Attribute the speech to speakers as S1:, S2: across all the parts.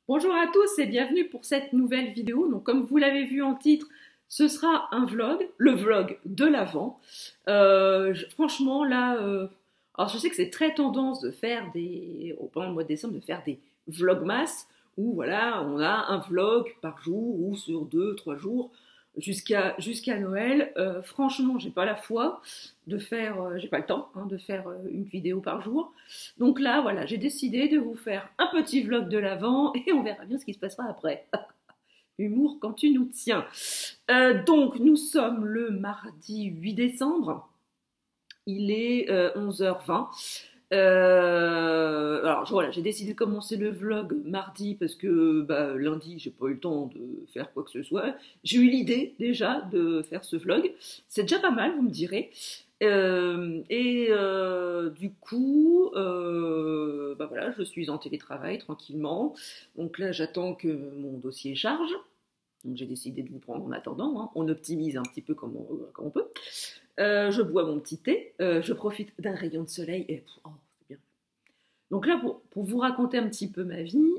S1: Bonjour à tous et bienvenue pour cette nouvelle vidéo. Donc, comme vous l'avez vu en titre, ce sera un vlog, le vlog de l'Avent. Franchement, là, alors je sais que c'est très tendance de faire pendant le mois de décembre, de faire des vlogmas où voilà, on a un vlog par jour ou sur 2, 3 jours jusqu'à Noël. Franchement, j'ai pas la foi de faire, j'ai pas le temps de faire une vidéo par jour. Donc là, voilà, j'ai décidé de vous faire un petit vlog de l'Avent et on verra bien ce qui se passera après. Humour quand tu nous tiens. Donc, nous sommes le mardi 8 décembre. Il est 11h20. Alors voilà, j'ai décidé de commencer le vlog mardi parce que lundi, j'ai pas eu le temps de faire quoi que ce soit. J'ai eu l'idée déjà de faire ce vlog. C'est déjà pas mal, vous me direz. Du coup, voilà, je suis en télétravail tranquillement. Donc là, j'attends que mon dossier charge. Donc j'ai décidé de vous prendre en attendant. On optimise un petit peu comme on peut. Je bois mon petit thé. Je profite d'un rayon de soleil. Et c'est bien. Donc là, pour vous raconter un petit peu ma vie,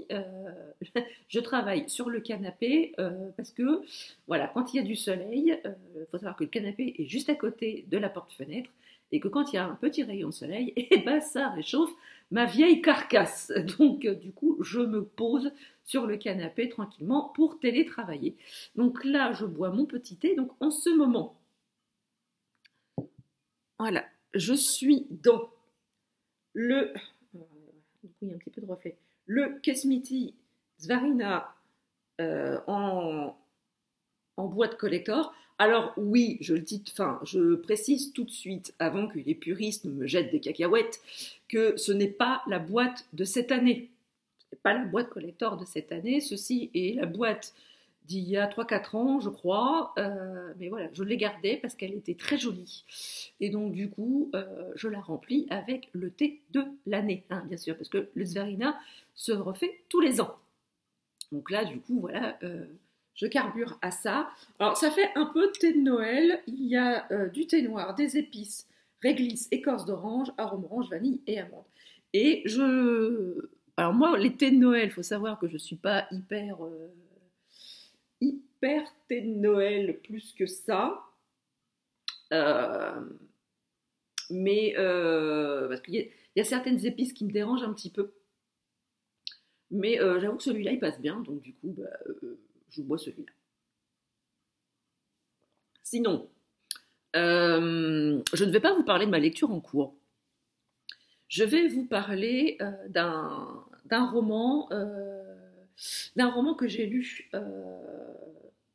S1: je travaille sur le canapé parce que, voilà, quand il y a du soleil, faut savoir que le canapé est juste à côté de la porte-fenêtre et que quand il y a un petit rayon de soleil, ça réchauffe ma vieille carcasse. Donc, du coup, je me pose sur le canapé tranquillement pour télétravailler. Donc là, je bois mon petit thé. Donc, en ce moment, voilà, je suis dans le... Du coup, il y a un petit peu de reflet. Le Kesmiti Zvarina en boîte collector. Alors oui, je précise tout de suite, avant que les puristes ne me jettent des cacahuètes, que ce n'est pas la boîte de cette année. Ce n'est pas la boîte collector de cette année. Ceci est la boîte d'il y a 3-4 ans, je crois. Mais voilà, je l'ai gardée parce qu'elle était très jolie. Et donc, du coup, je la remplis avec le thé de l'année, bien sûr, parce que le Zverina se refait tous les ans. Donc là, du coup, voilà, je carbure à ça. Alors, ça fait un peu de thé de Noël. Il y a du thé noir, des épices, réglisse, écorce d'orange, arôme orange, vanille et amande. Et alors moi, les thés de Noël, il faut savoir que je ne suis pas hyper thé de Noël plus que ça. Mais parce qu'il y a certaines épices qui me dérangent un petit peu. Mais j'avoue que celui-là, il passe bien. Donc du coup, je bois celui-là. Sinon, je ne vais pas vous parler de ma lecture en cours. Je vais vous parler d'un roman que j'ai lu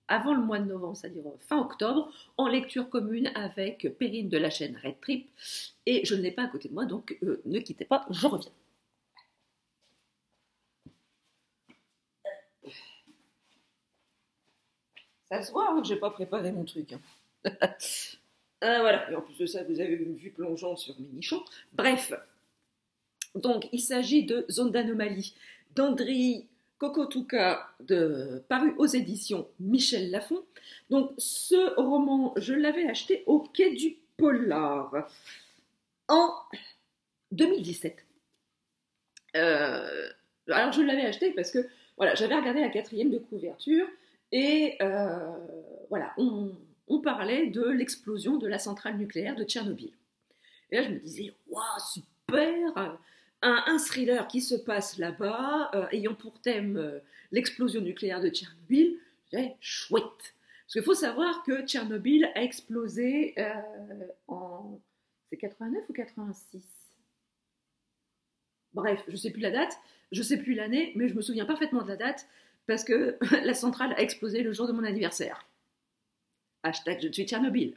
S1: avant le mois de novembre, c'est-à-dire fin octobre, en lecture commune avec Perrine de la chaîne Red Trip. Et je ne l'ai pas à côté de moi, donc ne quittez pas, je reviens. Ça se voit que je n'ai pas préparé mon truc. Voilà, et en plus de ça, vous avez une vue plongeante sur mes nichons. Bref, donc il s'agit de Zone d'anomalie d'Andriy Kokotuka, paru aux éditions Michel Lafon. Donc ce roman, je l'avais acheté au Quai du Polar en 2017. Alors je l'avais acheté parce que voilà, j'avais regardé la 4e de couverture et voilà, on parlait de l'explosion de la centrale nucléaire de Tchernobyl. Et là je me disais, waouh, super, un thriller qui se passe là-bas, ayant pour thème l'explosion nucléaire de Tchernobyl, c'est chouette. Parce qu'il faut savoir que Tchernobyl a explosé c'est 89 ou 86? Bref, je ne sais plus la date, je ne sais plus l'année, mais je me souviens parfaitement de la date, parce que la centrale a explosé le jour de mon anniversaire. Hashtag je suis Tchernobyl.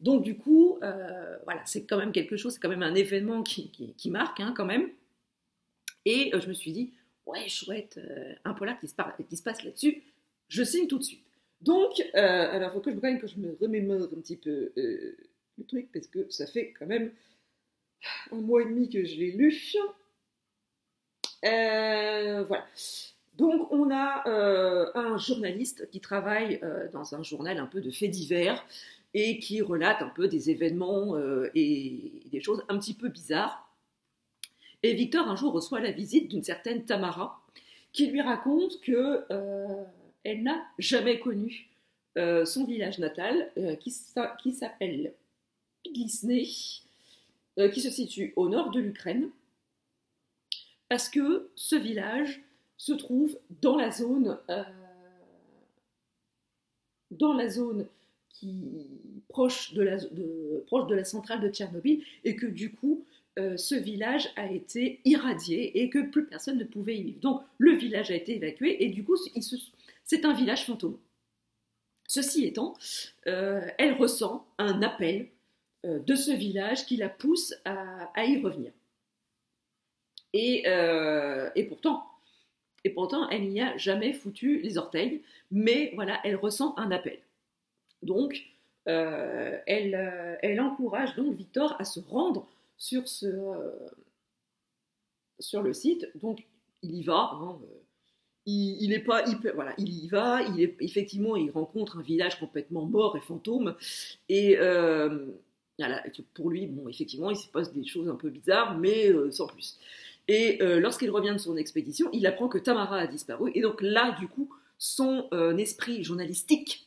S1: Donc du coup, voilà, c'est quand même quelque chose, c'est quand même un événement qui marque quand même. Et je me suis dit, ouais, chouette, un polar qui se passe là-dessus, je signe tout de suite. Donc, alors il faut que je me remémore un petit peu le truc, parce que ça fait quand même 1 mois et demi que je l'ai lu. Voilà. Donc on a un journaliste qui travaille dans un journal un peu de faits divers et qui relate un peu des événements et des choses un petit peu bizarres. Et Victor un jour reçoit la visite d'une certaine Tamara qui lui raconte que elle n'a jamais connu son village natal, qui s'appelle Piglisney, qui se situe au nord de l'Ukraine, parce que ce village se trouve dans la zone qui proche de la centrale de Tchernobyl, et que du coup ce village a été irradié et que plus personne ne pouvait y vivre. Donc le village a été évacué et du coup c'est un village fantôme. Ceci étant, elle ressent un appel de ce village qui la pousse à y revenir. Et pourtant, elle n'y a jamais foutu les orteils, mais voilà, elle ressent un appel. Donc, elle encourage donc Victor à se rendre sur le site. Donc, il y va. Hein, il est pas hyper, voilà, il y va. Effectivement, il rencontre un village complètement mort et fantôme. Et voilà, pour lui, bon, effectivement, il se passe des choses un peu bizarres, mais sans plus. Et lorsqu'il revient de son expédition, il apprend que Tamara a disparu. Et donc là, du coup, son esprit journalistique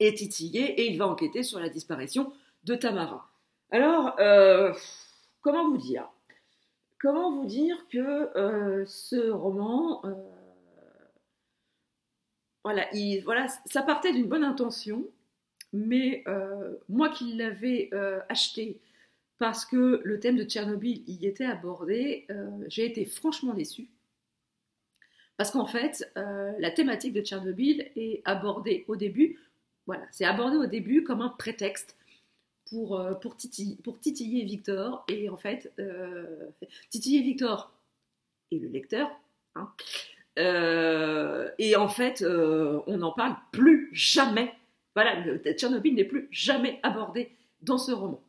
S1: est titillé et il va enquêter sur la disparition de Tamara. Alors, comment vous dire que ce roman, voilà, ça partait d'une bonne intention, mais moi qui l'avais acheté parce que le thème de Tchernobyl y était abordé, j'ai été franchement déçue. Parce qu'en fait, la thématique de Tchernobyl est abordée au début, voilà, c'est abordé au début comme un prétexte pour titiller Victor, et en fait, titiller Victor et le lecteur, hein, et en fait, on n'en parle plus jamais. Voilà, Tchernobyl n'est plus jamais abordé dans ce roman.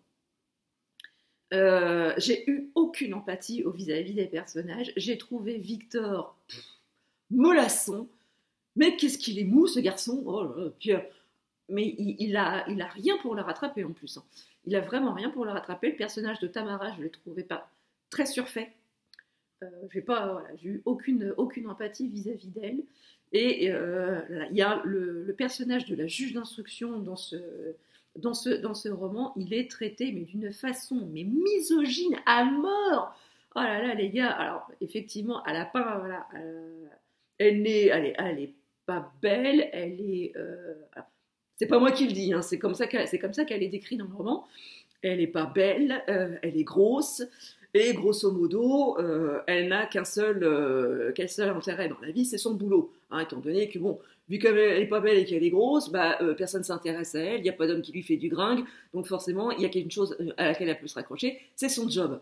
S1: J'ai eu aucune empathie vis-à-vis des personnages. J'ai trouvé Victor mollasson. Mais qu'est-ce qu'il est mou, ce garçon. Oh là là, mais il a rien pour le rattraper en plus. Hein. Il a vraiment rien pour le rattraper. Le personnage de Tamara, je ne l'ai trouvé pas très surfait. J'ai eu aucune empathie vis-à-vis d'elle. Et il y a le personnage de la juge d'instruction dans ce roman, il est traité mais d'une façon mais misogyne à mort. Oh là là les gars, alors effectivement, elle a pas, voilà, elle est pas belle, elle est, c'est pas moi qui le dis, hein, c'est comme ça qu'elle est décrite dans le roman. Elle est pas belle, elle est grosse. Et grosso modo, elle n'a qu'un seul intérêt dans la vie, c'est son boulot. Hein, étant donné que, bon, vu qu'elle n'est pas belle et qu'elle est grosse, personne ne s'intéresse à elle, il n'y a pas d'homme qui lui fait du gringue, donc forcément, il y a quelque chose à laquelle elle peut se raccrocher, c'est son job.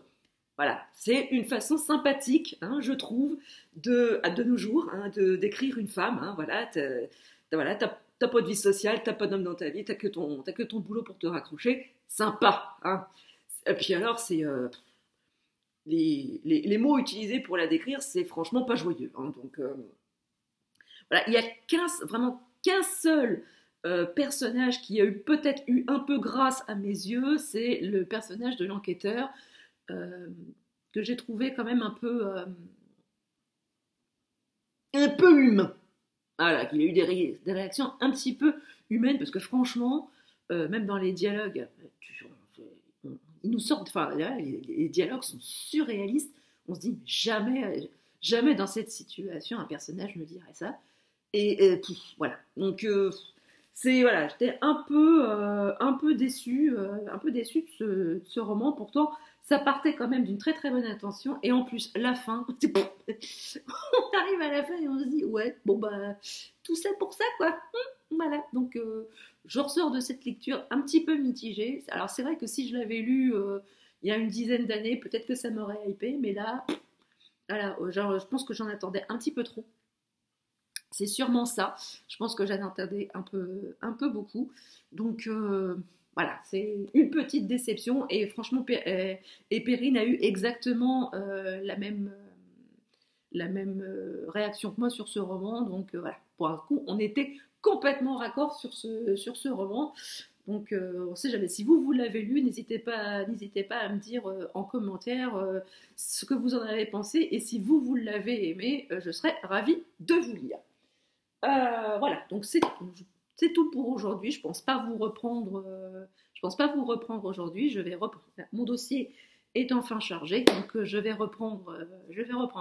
S1: Voilà, c'est une façon sympathique, hein, je trouve, de nos jours, hein, décrire une femme. Hein, voilà, t'as pas de vie sociale, t'as pas d'homme dans ta vie, t'as que ton boulot pour te raccrocher, sympa. Hein. Et puis alors, c'est... les mots utilisés pour la décrire, c'est franchement pas joyeux. Hein, donc, voilà, il y a vraiment qu'un seul personnage qui a peut-être eu un peu grâce à mes yeux, c'est le personnage de l'enquêteur, que j'ai trouvé quand même un peu humain. Voilà, qu'il a eu des réactions un petit peu humaines, parce que franchement, même dans les dialogues, ils nous sortent, enfin, là, les dialogues sont surréalistes. On se dit, jamais dans cette situation, un personnage me dirait ça. Et voilà. Donc, voilà, j'étais un peu déçue de ce roman. Pourtant, ça partait quand même d'une très très bonne intention. Et en plus, la fin, on arrive à la fin et on se dit, ouais, bon tout ça pour ça, quoi. Voilà, donc je ressors de cette lecture un petit peu mitigée. Alors c'est vrai que si je l'avais lu il y a une dizaine d'années, peut-être que ça m'aurait hypé, mais là, voilà, je pense que j'en attendais un petit peu trop. C'est sûrement ça. Je pense que j'en attendais un peu beaucoup. Donc voilà, c'est une petite déception. Et franchement, Perrine a eu exactement la même réaction que moi sur ce roman. Donc voilà, pour un coup, on était complètement raccord sur ce roman. Donc, on ne sait jamais. Si vous l'avez lu, n'hésitez pas à me dire en commentaire ce que vous en avez pensé. Et si vous l'avez aimé, je serais ravie de vous lire. Voilà, donc c'est tout pour aujourd'hui. Je pense pas vous reprendre. Je pense pas vous reprendre aujourd'hui. Je vais reprendre. Mon dossier est enfin chargé, donc je vais reprendre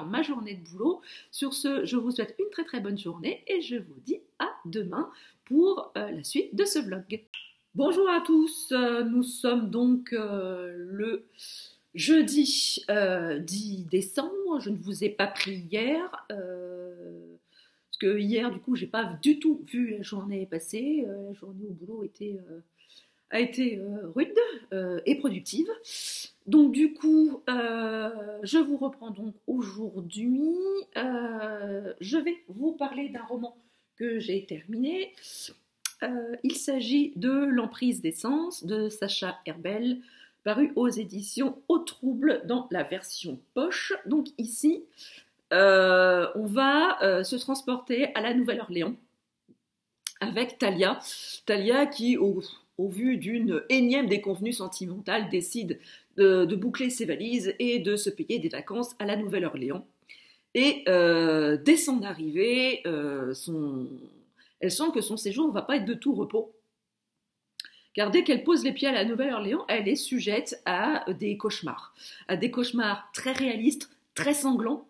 S1: ma journée de boulot. Sur ce, je vous souhaite une très très bonne journée et je vous dis à demain pour la suite de ce vlog. Bonjour à tous, nous sommes donc le jeudi 10 décembre. Je ne vous ai pas pris hier. Parce que hier, du coup, j'ai pas du tout vu la journée passer. La journée au boulot a été rude et productive. Donc, du coup, je vous reprends donc aujourd'hui. Je vais vous parler d'un roman que j'ai terminé. Il s'agit de L'emprise des sens de Sacha Herbel, paru aux éditions Au Trouble dans la version poche. Donc, ici, on va se transporter à la Nouvelle-Orléans avec Talia. Talia qui, au vu d'une énième déconvenue sentimentale, décide de boucler ses valises et de se payer des vacances à la Nouvelle-Orléans. Et dès son arrivée, elle sent que son séjour ne va pas être de tout repos. Car dès qu'elle pose les pieds à la Nouvelle-Orléans, elle est sujette à des cauchemars. À des cauchemars très réalistes, très sanglants.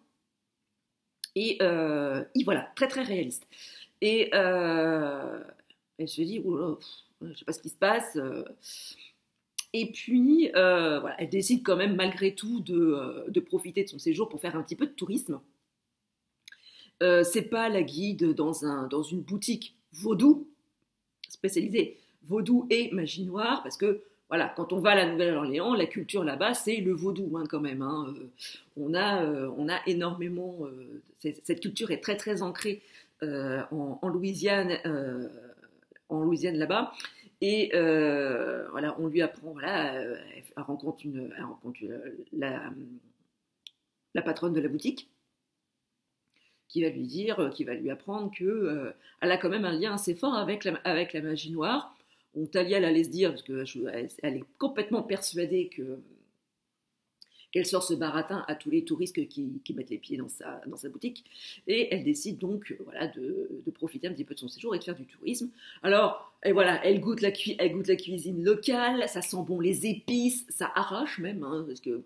S1: Et voilà, très très réaliste. Et elle se dit, oh, je ne sais pas ce qui se passe. Et puis, voilà, elle décide quand même malgré tout de profiter de son séjour pour faire un petit peu de tourisme. C'est pas la guide dans une boutique vaudou, spécialisée vaudou et magie noire, parce que voilà, quand on va à la Nouvelle-Orléans, la culture là-bas, c'est le vaudou quand même. Hein. On a énormément... cette culture est très très ancrée en Louisiane là-bas. Et voilà, on lui apprend, voilà, elle rencontre la patronne de la boutique qui va lui apprendre qu'elle a quand même un lien assez fort avec la magie noire. Bon, Talia la se dire, parce qu'elle est complètement persuadée qu'elle sort ce baratin à tous les touristes qui mettent les pieds dans sa boutique. Et elle décide donc voilà, de profiter un petit peu de son séjour et de faire du tourisme. Alors, elle goûte la cuisine locale, ça sent bon les épices, ça arrache même, hein, parce que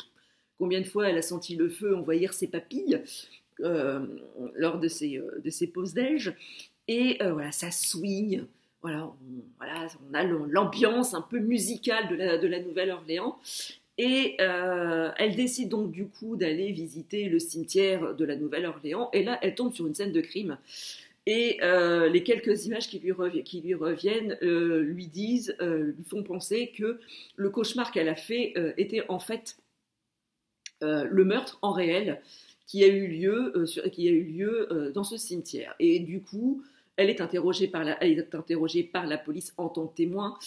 S1: combien de fois elle a senti le feu envahir ses papilles lors de ses pauses déj. Et voilà, ça swing. Voilà, on a l'ambiance un peu musicale de la Nouvelle-Orléans. Et elle décide donc du coup d'aller visiter le cimetière de la Nouvelle-Orléans. Et là, elle tombe sur une scène de crime. Et les quelques images qui lui reviennent lui font penser que le cauchemar qu'elle a fait était en fait le meurtre en réel qui a eu lieu dans ce cimetière. Et du coup, elle est interrogée par la police en tant que témoin.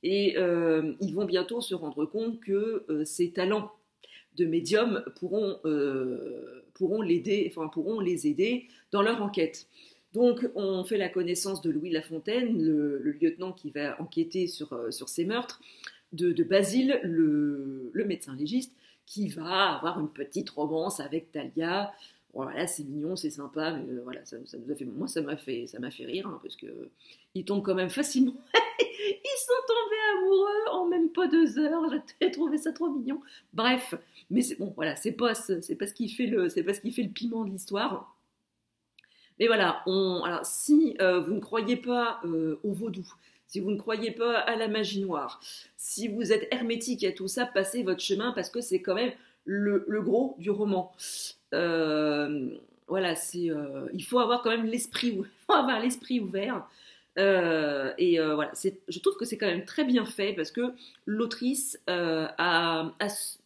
S1: Et ils vont bientôt se rendre compte que ses talents de médium pourront les aider dans leur enquête. Donc, on fait la connaissance de Louis Lafontaine, le lieutenant qui va enquêter sur ces meurtres, de Basile, le médecin légiste, qui va avoir une petite romance avec Talia. Voilà, c'est mignon, c'est sympa, mais voilà, ça nous a fait, moi ça m'a fait rire, hein, parce que ils tombent quand même facilement. Ils sont tombés amoureux en même pas 2 heures. J'ai trouvé ça trop mignon. Bref, mais c'est bon, voilà, c'est pas ce qui fait le piment de l'histoire. Mais voilà, alors si vous ne croyez pas au vaudou, si vous ne croyez pas à la magie noire, si vous êtes hermétique à tout ça, passez votre chemin parce que c'est quand même le gros du roman. Voilà, il faut avoir quand même l'esprit ouvert. Voilà, je trouve que c'est quand même très bien fait parce que l'autrice a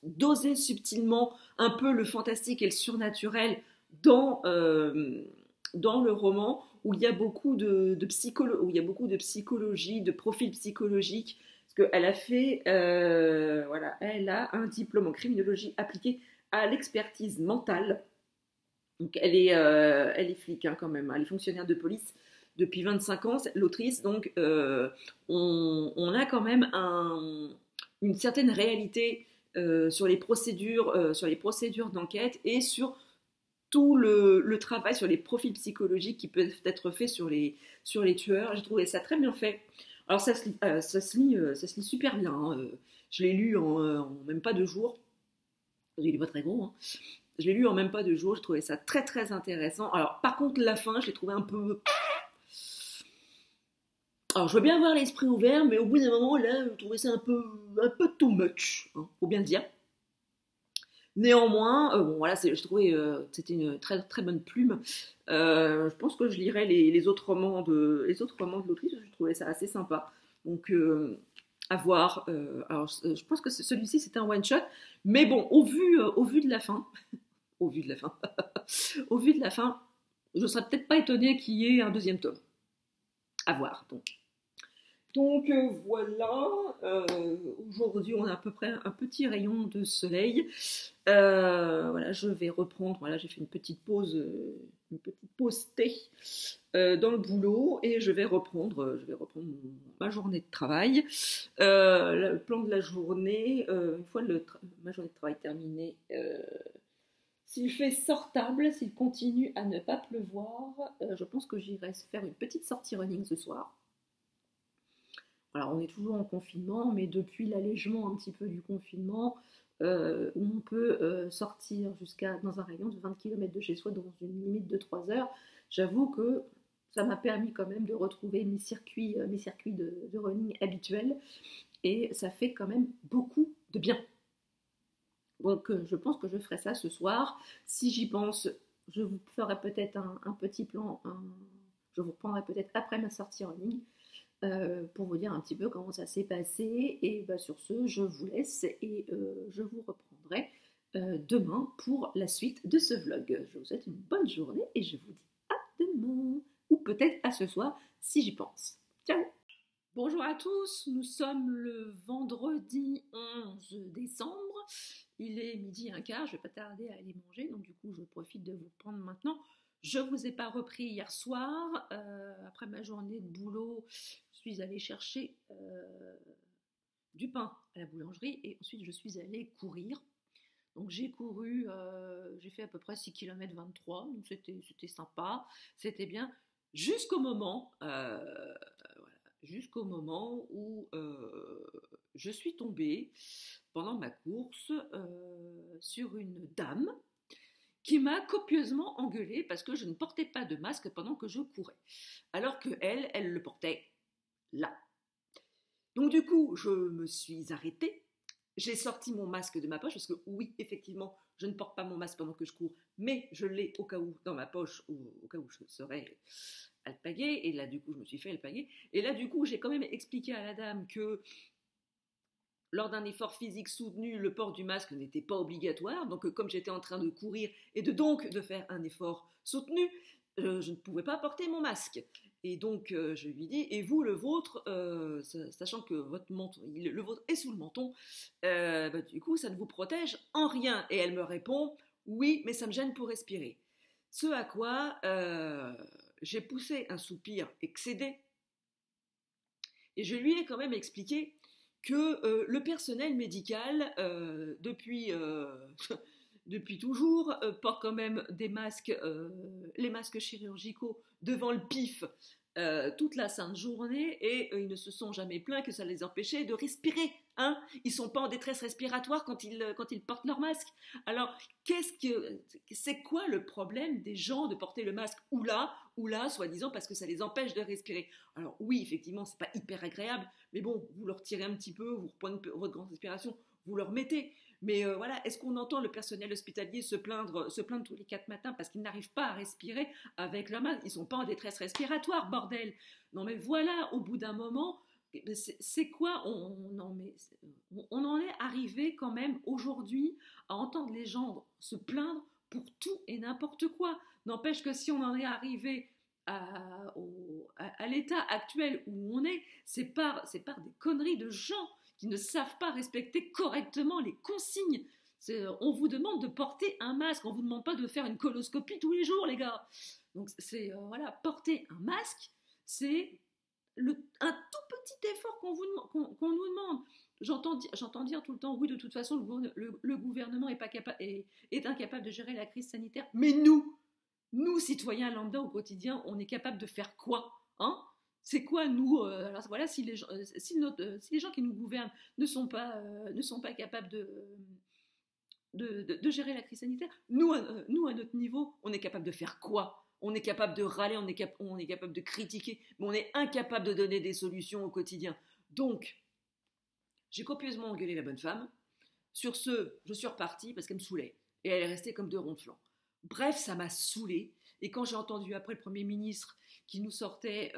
S1: dosé subtilement un peu le fantastique et le surnaturel dans le roman où il y a beaucoup de psychologie, de profils psychologiques. Parce qu'elle a fait, voilà, elle a un diplôme en criminologie appliquée à l'expertise mentale. Donc elle est flic hein, quand même, elle est fonctionnaire de police. depuis 25 ans, l'autrice, donc on a quand même une certaine réalité sur les procédures d'enquête et sur tout le travail sur les profils psychologiques qui peuvent être faits sur les tueurs. J'ai trouvé ça très bien fait. Alors ça se lit super bien, hein. Je l'ai lu en même pas 2 jours. Il n'est pas très gros, hein. Je l'ai lu en même pas 2 jours. J'ai trouvé ça très très intéressant. Alors par contre la fin, je l'ai trouvé un peu... Alors je veux bien avoir l'esprit ouvert, mais au bout d'un moment là, je trouvais ça un peu too much, hein, faut bien le dire. Néanmoins, bon voilà, je trouvais c'était une très très bonne plume. Je pense que je lirai les autres romans de l'autrice. Je trouvais ça assez sympa. Donc à voir. Alors je pense que celui-ci c'était un one shot, mais bon, au vu de la fin, au vu de la fin, au vu de la fin, je serais peut-être pas étonnée qu'il y ait un deuxième tome. À voir. Donc voilà, aujourd'hui on a à peu près un petit rayon de soleil. Voilà, je vais reprendre. Voilà, j'ai fait une petite pause thé dans le boulot et je vais reprendre ma journée de travail. Le plan de la journée, une fois ma journée de travail terminée, s'il fait sortable, s'il continue à ne pas pleuvoir, je pense que j'irai faire une petite sortie running ce soir. Alors on est toujours en confinement, mais depuis l'allègement un petit peu du confinement, où on peut sortir dans un rayon de 20 km de chez soi dans une limite de 3 heures, j'avoue que ça m'a permis quand même de retrouver mes circuits de running habituels, et ça fait quand même beaucoup de bien. Donc je pense que je ferai ça ce soir. Si j'y pense, je vous ferai peut-être un petit plan, je vous reprendrai peut-être après ma sortie running, pour vous dire un petit peu comment ça s'est passé. Et bah, sur ce, je vous laisse et je vous reprendrai demain pour la suite de ce vlog. Je vous souhaite une bonne journée et je vous dis à demain, ou peut-être à ce soir si j'y pense. Ciao! Bonjour à tous, nous sommes le vendredi 11 décembre, il est 12h15, je ne vais pas tarder à aller manger, donc du coup je profite de vous prendre maintenant. Je ne vous ai pas repris hier soir, après ma journée de boulot, je suis allée chercher du pain à la boulangerie et ensuite je suis allée courir. Donc j'ai couru, j'ai fait à peu près 6 km 23, donc c'était sympa, c'était bien, jusqu'au moment où je suis tombée pendant ma course sur une dame qui m'a copieusement engueulée parce que je ne portais pas de masque pendant que je courais, alors qu'elle le portait là. Donc du coup, je me suis arrêtée, j'ai sorti mon masque de ma poche, parce que oui, effectivement, je ne porte pas mon masque pendant que je cours, mais je l'ai au cas où dans ma poche, ou au cas où je serais alpaguée, et là du coup je me suis fait alpaguer, et là du coup j'ai quand même expliqué à la dame que lors d'un effort physique soutenu, le port du masque n'était pas obligatoire, donc comme j'étais en train de courir et de faire un effort soutenu, je ne pouvais pas porter mon masque. Et donc je lui dis, et vous le vôtre, sachant que le vôtre est sous le menton, bah, du coup ça ne vous protège en rien. Et elle me répond, oui, mais ça me gêne pour respirer. Ce à quoi j'ai poussé un soupir excédé et je lui ai quand même expliqué que le personnel médical, depuis toujours, porte quand même des masques, les masques chirurgicaux devant le pif toute la sainte journée, et ils ne se sont jamais plaints que ça les empêchait de respirer. Hein, ils ne sont pas en détresse respiratoire quand ils portent leur masque. Alors, c'est quoi le problème des gens de porter le masque ou là, soi-disant parce que ça les empêche de respirer? Alors oui, effectivement, c'est pas hyper agréable, mais bon, vous leur tirez un petit peu, vous reprenez votre grande respiration, vous leur mettez. Mais voilà, est-ce qu'on entend le personnel hospitalier se plaindre tous les 4 matins parce qu'ils n'arrivent pas à respirer avec leur masque? Ils ne sont pas en détresse respiratoire, bordel! Non mais voilà, au bout d'un moment, c'est quoi? On en est arrivé quand même aujourd'hui à entendre les gens se plaindre pour tout et n'importe quoi. N'empêche que si on en est arrivé à l'état actuel où on est, c'est par des conneries de gens qui ne savent pas respecter correctement les consignes. On vous demande de porter un masque, on vous demande pas de faire une coloscopie tous les jours, les gars. Donc voilà, porter un masque, c'est un tout petit effort qu'on nous demande. J'entends dire tout le temps, oui, de toute façon, le gouvernement est incapable de gérer la crise sanitaire. Mais nous, citoyens lambda au quotidien, on est capable de faire quoi, hein? C'est quoi, nous alors voilà, si les gens qui nous gouvernent ne sont pas capables de gérer la crise sanitaire, nous, à notre niveau, on est capable de faire quoi? On est capable de râler, on est capable de critiquer, mais on est incapable de donner des solutions au quotidien. Donc, j'ai copieusement engueulé la bonne femme. Sur ce, je suis repartie parce qu'elle me saoulait. Et elle est restée comme deux ronds de flanc. Bref, ça m'a saoulée. Et quand j'ai entendu après le Premier ministre qui nous sortait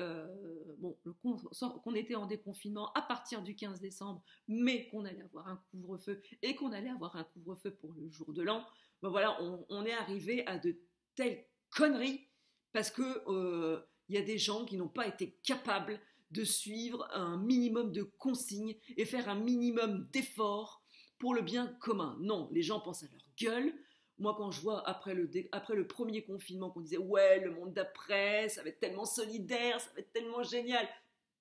S1: qu'on était en déconfinement à partir du 15 décembre, mais qu'on allait avoir un couvre-feu et qu'on allait avoir un couvre-feu pour le jour de l'an, ben voilà, on est arrivé à de telles conneries parce que y a des gens qui n'ont pas été capables de suivre un minimum de consignes et faire un minimum d'efforts pour le bien commun. Non, les gens pensent à leur gueule. Moi, quand je vois après le premier confinement qu'on disait « Ouais, le monde d'après, ça va être tellement solidaire, ça va être tellement génial »,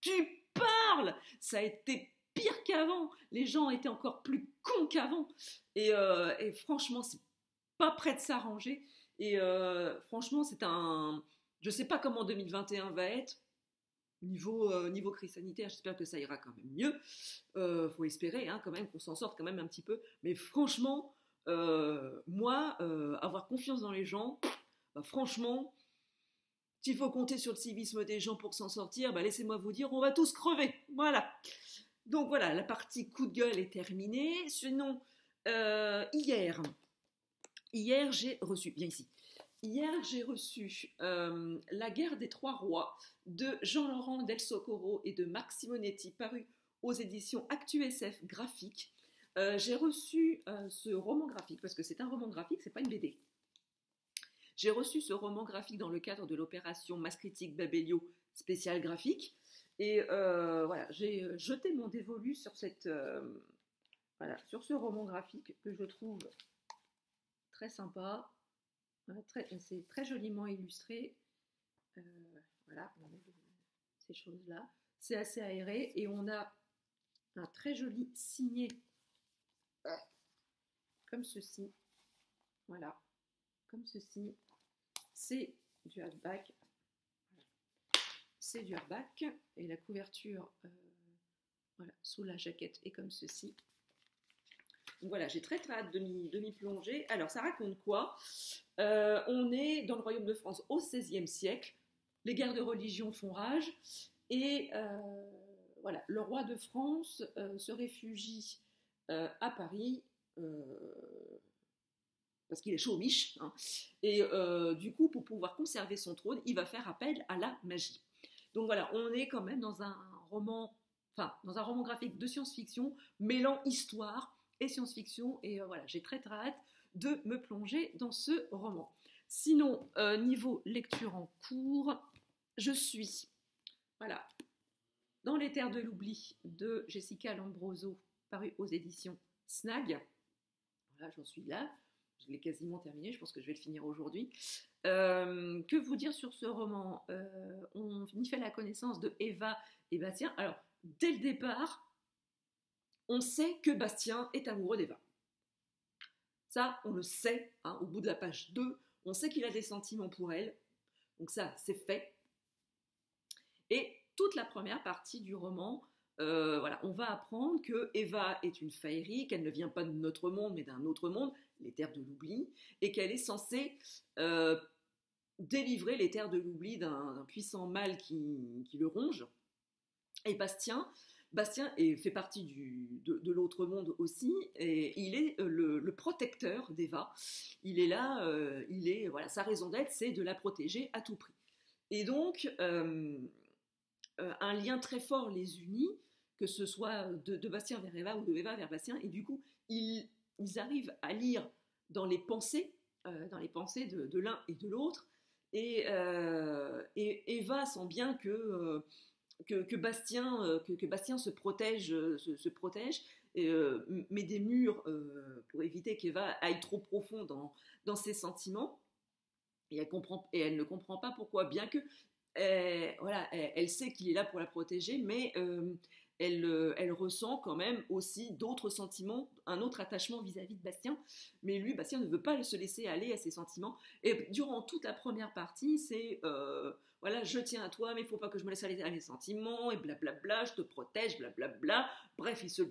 S1: tu parles! Ça a été pire qu'avant. Les gens étaient encore plus cons qu'avant. Et franchement, c'est pas prêt de s'arranger. Et franchement, je sais pas comment 2021 va être. Niveau crise sanitaire, j'espère que ça ira quand même mieux. Faut espérer quand même qu'on s'en sorte quand même un petit peu. Mais franchement, moi, avoir confiance dans les gens, franchement, s'il faut compter sur le civisme des gens pour s'en sortir, laissez-moi vous dire, on va tous crever. Voilà. Donc voilà, la partie coup de gueule est terminée. Sinon, hier j'ai reçu, bien ici. Hier, j'ai reçu La guerre des trois rois de Jean-Laurent Del Socorro et de Marc Simonetti, paru aux éditions ActuSF Graphique. J'ai reçu ce roman graphique, parce que c'est un roman graphique, c'est pas une BD. J'ai reçu ce roman graphique dans le cadre de l'opération Masse Critique Babelio spécial graphique. Et voilà, j'ai jeté mon dévolu sur sur ce roman graphique que je trouve très sympa. C'est très joliment illustré. Voilà, on a ces choses-là. C'est assez aéré et on a un très joli signé comme ceci. Voilà, comme ceci. C'est du hardback. C'est du hardback et la couverture voilà, sous la jaquette est comme ceci. Donc voilà, j'ai très hâte de m'y plonger. Alors, ça raconte quoi? On est dans le royaume de France au XVIe siècle. Les guerres de religion font rage. Et voilà, le roi de France se réfugie à Paris parce qu'il est chaud miche. Et du coup, pour pouvoir conserver son trône, il va faire appel à la magie. Donc voilà, on est quand même dans un roman graphique de science-fiction mêlant histoire et science-fiction, et voilà, j'ai très hâte de me plonger dans ce roman. Sinon, niveau lecture en cours, je suis dans Les Terres de l'Oubli de Jessica Lambroso, paru aux éditions Snag. Voilà, j'en suis là, je l'ai quasiment terminé, je pense que je vais le finir aujourd'hui. Que vous dire sur ce roman? On y fait la connaissance de Eva et Bastien. Alors, dès le départ, on sait que Bastien est amoureux d'Eva. Ça, on le sait, au bout de la page 2, on sait qu'il a des sentiments pour elle. Donc ça, c'est fait. Et toute la première partie du roman, voilà, on va apprendre que Eva est une faerie, qu'elle ne vient pas de notre monde, mais d'un autre monde, les terres de l'oubli, et qu'elle est censée délivrer les terres de l'oubli d'un puissant mal qui le ronge. Et Bastien fait partie de l'autre monde aussi, et il est le protecteur d'Eva. Il est là, voilà, sa raison d'être, c'est de la protéger à tout prix. Et donc, un lien très fort les unit, que ce soit de Bastien vers Eva ou de Eva vers Bastien, et du coup, ils arrivent à lire dans les pensées de l'un et de l'autre, et Eva sent bien que Bastien se protège, met des murs pour éviter qu'Eva aille trop profond dans ses sentiments, et elle ne comprend pas pourquoi, bien que voilà, elle sait qu'il est là pour la protéger, mais elle ressent quand même aussi d'autres sentiments, un autre attachement vis-à-vis de Bastien. Mais lui, Bastien ne veut pas se laisser aller à ses sentiments. Et durant toute la première partie, c'est voilà, je tiens à toi, mais il ne faut pas que je me laisse aller à mes sentiments, et blablabla, je te protège, blablabla. Bref, il se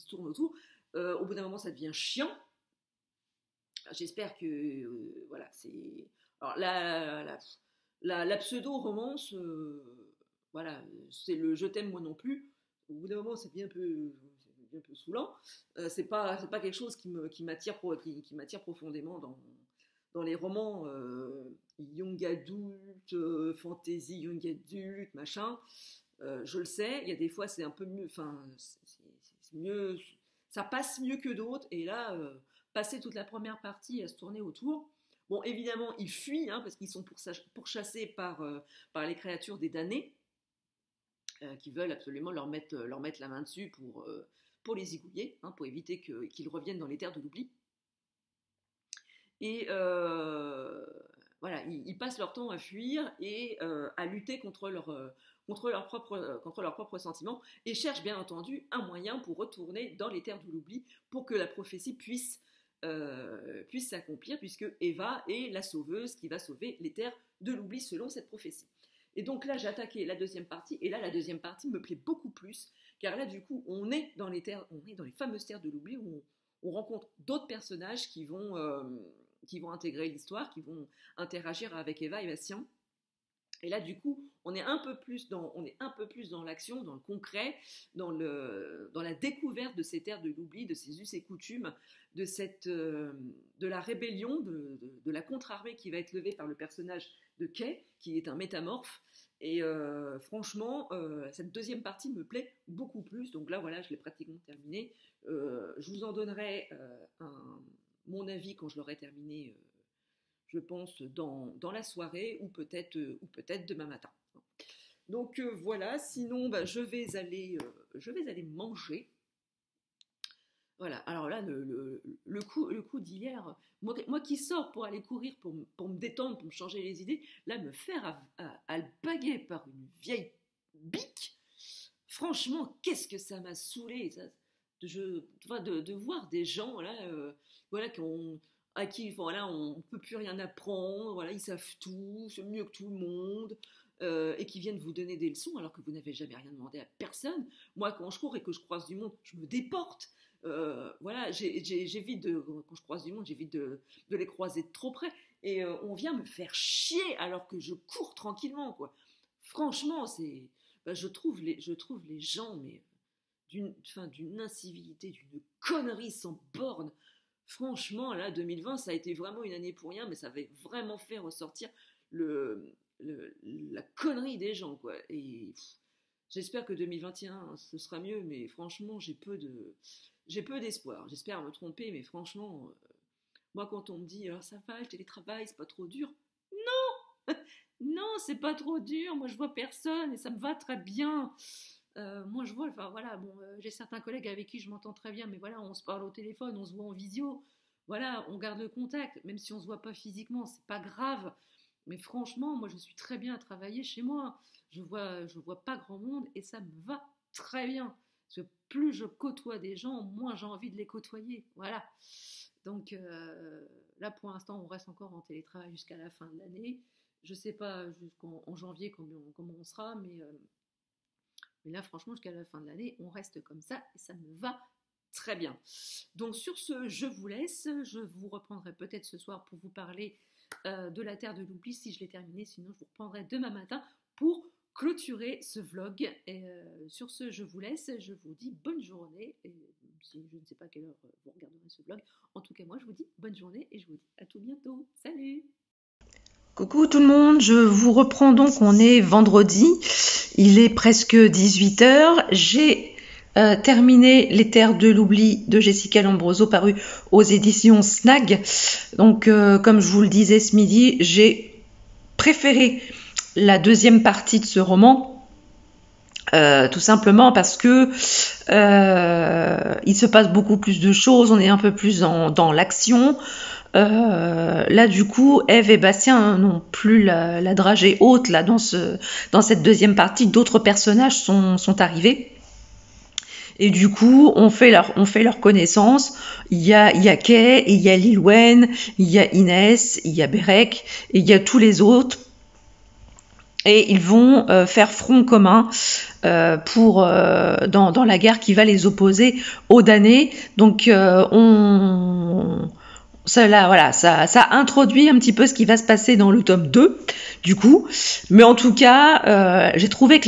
S1: tourne autour. Au bout d'un moment, ça devient chiant. J'espère que voilà, c'est. Alors la pseudo-romance, voilà, c'est le je t'aime moi non plus. Au bout d'un moment, ça devient un peu saoulant. C'est pas quelque chose qui m'attire profondément dans les romans young adulte, fantasy young adulte, machin. Je le sais, il y a des fois c'est un peu mieux, enfin, c'est mieux, ça passe mieux que d'autres. Et là, passer toute la première partie à se tourner autour. Bon, évidemment, ils fuient, hein, parce qu'ils sont pourchassés par les créatures des damnés, qui veulent absolument leur mettre la main dessus pour les zigouiller, hein, pour éviter qu'ils reviennent dans les terres de l'oubli. Et voilà, ils passent leur temps à fuir et à lutter contre leurs propres sentiments, et cherchent bien entendu un moyen pour retourner dans les terres de l'oubli pour que la prophétie puisse s'accomplir, puisque Eva est la sauveuse qui va sauver les terres de l'oubli selon cette prophétie. Et donc là, j'ai attaqué la deuxième partie, et là, la deuxième partie me plaît beaucoup plus, car là, du coup, on est dans les fameuses terres de l'oubli, où on rencontre d'autres personnages qui vont intégrer l'histoire, qui vont interagir avec Eva et Bastien. Et là, du coup, on est un peu plus dans l'action, dans le concret, dans la découverte de ces terres de l'oubli, de ces us et coutumes, de la rébellion, de la contre-armée qui va être levée par le personnage de Kay, qui est un métamorphe. Et franchement, cette deuxième partie me plaît beaucoup plus. Donc là, voilà, je l'ai pratiquement terminée. Je vous en donnerai mon avis quand je l'aurai terminé, je pense, dans la soirée, ou peut-être demain matin. Donc voilà, sinon je vais aller manger. Voilà, alors là, le coup d'hier, moi qui sors pour aller courir, pour me détendre, pour me changer les idées, là, me faire alpaguer par une vieille bique, franchement, qu'est-ce que ça m'a saoulé, ça, de voir des gens là, voilà, à qui voilà, on ne peut plus rien apprendre, voilà, ils savent tout, c'est mieux que tout le monde, et qui viennent vous donner des leçons alors que vous n'avez jamais rien demandé à personne. Moi, quand je cours et que je croise du monde, je me déporte. Voilà, j'évite quand je croise du monde, j'évite de les croiser de trop près. Et on vient me faire chier alors que je cours tranquillement, quoi. Franchement, je trouve les gens, mais d'une incivilité, d'une connerie sans borne. Franchement, là, 2020, ça a été vraiment une année pour rien, mais ça avait vraiment fait ressortir la connerie des gens, quoi. Et j'espère que 2021, ce sera mieux, mais franchement, j'ai peu d'espoir. J'espère me tromper, mais franchement, moi, quand on me dit, alors ça va, le télétravail, c'est pas trop dur. Non, non, c'est pas trop dur. Moi, je vois personne et ça me va très bien. Moi, je vois, enfin voilà, bon, j'ai certains collègues avec qui je m'entends très bien, mais voilà, on se parle au téléphone, on se voit en visio, voilà, on garde le contact, même si on se voit pas physiquement, c'est pas grave. Mais franchement, moi, je suis très bien à travailler chez moi. Je vois pas grand monde et ça me va très bien. Parce que plus je côtoie des gens, moins j'ai envie de les côtoyer. Voilà. Donc là, pour l'instant, on reste encore en télétravail jusqu'à la fin de l'année. Je sais pas jusqu'en janvier comment on sera, mais là, franchement, jusqu'à la fin de l'année, on reste comme ça et ça me va très bien. Donc sur ce, je vous laisse. Je vous reprendrai peut-être ce soir pour vous parler de la Terre de l'Oubli si je l'ai terminé. Sinon, je vous reprendrai demain matin pour clôturer ce vlog. Et sur ce, je vous laisse. Je vous dis bonne journée. Et si je ne sais pas à quelle heure vous regarderez ce vlog, en tout cas, moi, je vous dis bonne journée et je vous dis à tout bientôt. Salut!
S2: Coucou tout le monde, je vous reprends donc, on est vendredi, il est presque 18h, j'ai terminé Les Terres de l'Oubli de Jessica Lombroso paru aux éditions Snag. Donc comme je vous le disais ce midi, j'ai préféré la deuxième partie de ce roman, tout simplement parce que il se passe beaucoup plus de choses, on est un peu plus dans l'action. Là, du coup, Ève et Bastien n'ont plus la dragée haute là dans cette deuxième partie. D'autres personnages sont arrivés. Et du coup, on fait leur connaissance. Il y a Kay, il y a Lil Wayne, il y a Inès, il y a Bérec, et il y a tous les autres. Et ils vont faire front commun dans la guerre qui va les opposer aux damnés. Donc ça introduit un petit peu ce qui va se passer dans le tome 2, du coup. Mais en tout cas, j'ai trouvé que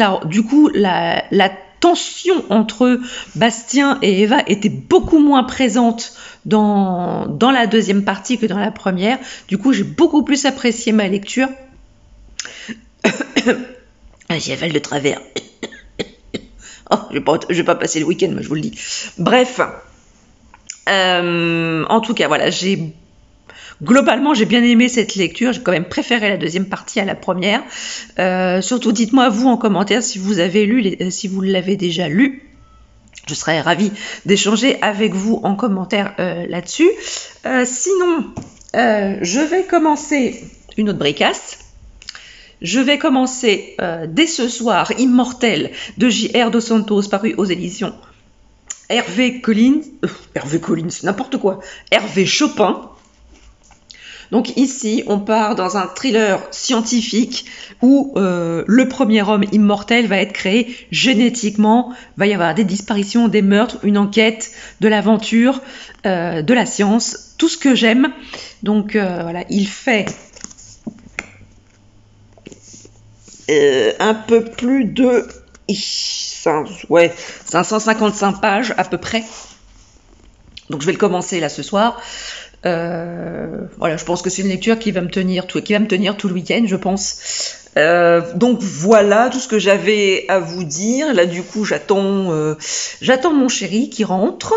S2: la tension entre Bastien et Eva était beaucoup moins présente dans la deuxième partie que dans la première. Du coup, j'ai beaucoup plus apprécié ma lecture. J'avale de travers. Oh, je vais pas passer le week-end, moi je vous le dis. Bref. En tout cas, voilà, globalement, j'ai bien aimé cette lecture. J'ai quand même préféré la deuxième partie à la première. Surtout, dites-moi vous en commentaire si vous avez si vous l'avez déjà lu. Je serais ravie d'échanger avec vous en commentaire là-dessus. Sinon, je vais commencer une autre bricasse. Je vais commencer dès ce soir Immortel de J.R. Dos Santos, paru aux éditions Hervé Collins, n'importe quoi, Hervé Chopin. Donc ici, on part dans un thriller scientifique où le premier homme immortel va être créé génétiquement. Va y avoir des disparitions, des meurtres, une enquête, de l'aventure, de la science, tout ce que j'aime. Donc voilà, il fait un peu plus de 555 pages à peu près. Donc je vais le commencer là ce soir. Voilà, je pense que c'est une lecture qui va me tenir tout le week-end, je pense. Donc voilà tout ce que j'avais à vous dire. Là du coup j'attends mon chéri qui rentre,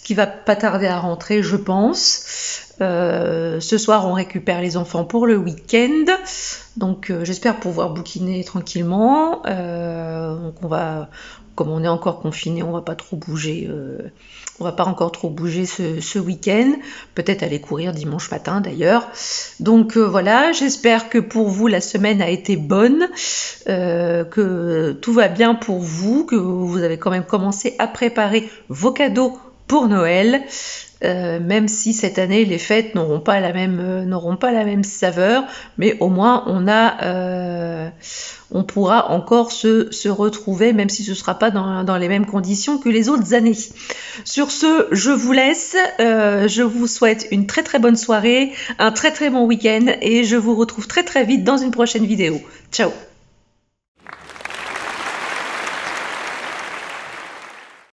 S2: qui va pas tarder à rentrer, je pense. Ce soir on récupère les enfants pour le week-end, donc j'espère pouvoir bouquiner tranquillement. Donc comme on est encore confiné, on va pas trop bouger. On va pas encore trop bouger ce week-end. Peut-être aller courir dimanche matin d'ailleurs. Donc voilà, j'espère que pour vous la semaine a été bonne, que tout va bien pour vous, que vous avez quand même commencé à préparer vos cadeaux pour Noël. Même si cette année les fêtes n'auront pas la même saveur, mais au moins on pourra encore se retrouver, même si ce ne sera pas dans les mêmes conditions que les autres années. Sur ce, je vous laisse, je vous souhaite une très très bonne soirée, un très très bon week-end, et je vous retrouve très très vite dans une prochaine vidéo. Ciao.